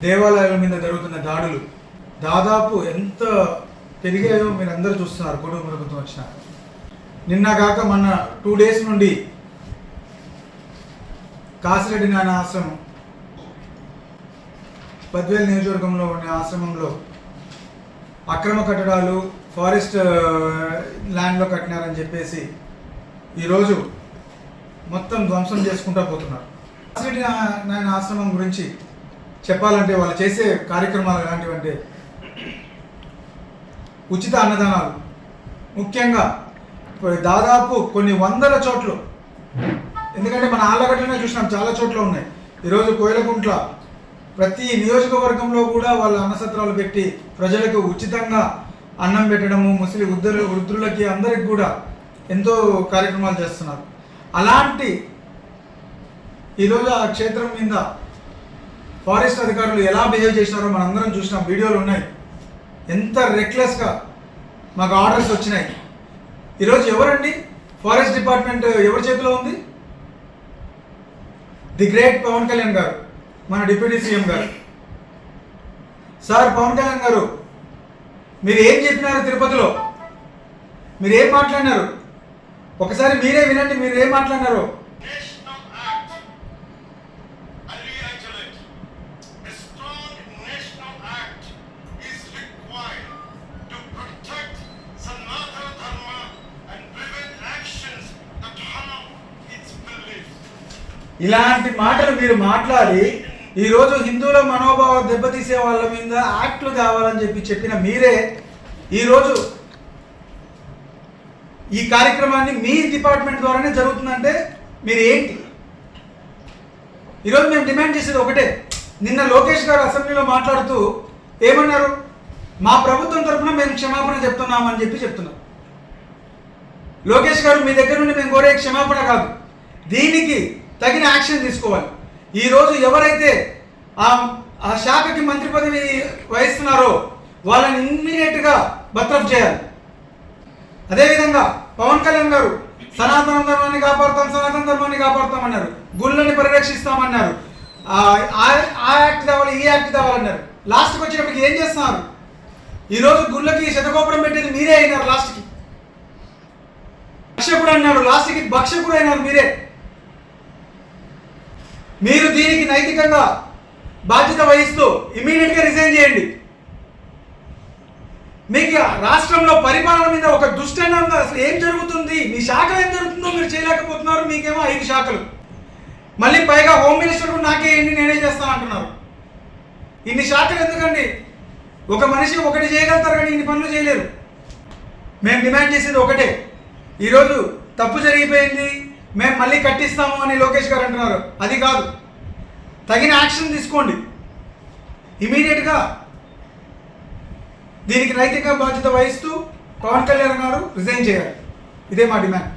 దేవాలయాల మీద జరుగుతున్న దాడులు దాదాపు ఎంత పెరిగాయో మీరు అందరూ చూస్తున్నారు. కొడుకు ప్రభుత్వం వచ్చిన నిన్న కాక మొన్న 2 days నుండి కాసిరెడ్డి నాయన ఆశ్రమం పద్వేల్ నియోజకవర్గంలో ఉన్న ఆశ్రమంలో అక్రమ కట్టడాలు ఫారెస్ట్ ల్యాండ్లో కట్టినారని చెప్పేసి ఈరోజు మొత్తం ధ్వంసం చేసుకుంటూ పోతున్నారు. కాసిరెడ్డి నాయన ఆశ్రమం గురించి చెప్పాలంటే వాళ్ళు చేసే కార్యక్రమాలు ఎలాంటివంటే ఉచిత అన్నదానాలు, ముఖ్యంగా దాదాపు కొన్ని వందల చోట్ల, ఎందుకంటే మన ఆళ్ళగడ్డలోనే చూసినాం, చాలా చోట్ల ఉన్నాయి. ఈరోజు కోయిలకుంట్ల ప్రతి నియోజకవర్గంలో కూడా వాళ్ళ అన్నసత్రాలు పెట్టి ప్రజలకు ఉచితంగా అన్నం పెట్టడము, ముస్లిం వృద్ధులకి అందరికి కూడా ఎంతో కార్యక్రమాలు చేస్తున్నారు. అలాంటి ఈరోజు ఆ క్షేత్రం మీద ఫారెస్ట్ అధికారులు ఎలా బిహేవ్ చేసినారో మనందరం చూసినాం, వీడియోలు ఉన్నాయి. ఎంత రెక్లెస్గా మాకు ఆర్డర్స్ వచ్చినాయి. ఈరోజు ఎవరండి ఫారెస్ట్ డిపార్ట్మెంట్ ఎవరి చేతిలో ఉంది? ది గ్రేట్ పవన్ కళ్యాణ్ గారు, మన డిప్యూటీ సీఎం గారు. సార్ పవన్ కళ్యాణ్ గారు, మీరు ఏం చెప్పినారు తిరుపతిలో? మీరు ఏం మాట్లాడినారు? ఒకసారి మీరే వినండి, మీరు ఏం మాట్లాడినారు. ఇలాంటి మాటలు మీరు మాట్లాడి ఈరోజు హిందువుల మనోభావం దెబ్బతీసే వాళ్ళ మీద యాక్ట్లు కావాలని చెప్పిన మీరే ఈరోజు ఈ కార్యక్రమాన్ని మీ డిపార్ట్మెంట్ ద్వారానే జరుగుతుందంటే మీరు ఏంటి? ఈరోజు మేము డిమాండ్ చేసేది ఒకటే. నిన్న లోకేష్ గారు అసెంబ్లీలో మాట్లాడుతూ ఏమన్నారు? మా ప్రభుత్వం తరఫున మేము క్షమాపణ చెప్తున్నామని చెప్తున్నారు. లోకేష్ గారు, మీ దగ్గర నుండి మేము కోరే క్షమాపణ కాదు, దీనికి తగిన యాక్షన్ తీసుకోవాలి. ఈరోజు ఎవరైతే ఆ శాఖకి మంత్రి పదవి వహిస్తున్నారో వాళ్ళని ఇమ్మీడియట్గా బర్తరఫ్ చేయాలి. అదేవిధంగా పవన్ కళ్యాణ్ గారు సనాతన ధర్మాన్ని కాపాడుతామన్నారు, గుళ్ళని పరిరక్షిస్తామన్నారు, ఆ యాక్ట్ కావాలి, ఈ యాక్ట్ కావాలన్నారు. లాస్ట్కి వచ్చేటప్పటికి ఏం చేస్తున్నారు? ఈరోజు గుళ్ళకి శతగోపురం పెట్టేది మీరే అయినారు. లాస్ట్కి భక్షకుడు అన్నాడు, లాస్ట్కి భక్షకుడు అయినారు మీరే. మీరు దీనికి నైతికంగా బాధ్యత వహిస్తూ ఇమీడియట్గా రిజైన్ చేయండి. మీకు రాష్ట్రంలో పరిపాలన మీద ఒక దుష్టంగా అసలు ఏం జరుగుతుంది, మీ శాఖలో ఏం జరుగుతుందో మీరు చేయలేకపోతున్నారు. మీకేమో 5 శాఖలు, మళ్ళీ పైగా హోమ్ మినిస్టర్ కూడా నాకే ఏంటి నేనే చేస్తాను అంటున్నారు. ఇన్ని శాఖలు ఎందుకండి? ఒక మనిషి ఒకటి చేయగలుగుతారు కానీ ఇన్ని పనులు చేయలేరు. మేము డిమాండ్ చేసేది ఒకటే. ఈరోజు తప్పు జరిగిపోయింది, మేము మళ్ళీ కట్టిస్తాము అని లోకేష్ గారు అంటున్నారు. అది కాదు, తగిన యాక్షన్ తీసుకోండి. ఇమీడియట్గా దీనికి నైతిక బాధ్యత వహిస్తూ పవన్ కళ్యాణ్ గారు రిజైన్ చేయాలి. ఇదే మా డిమాండ్.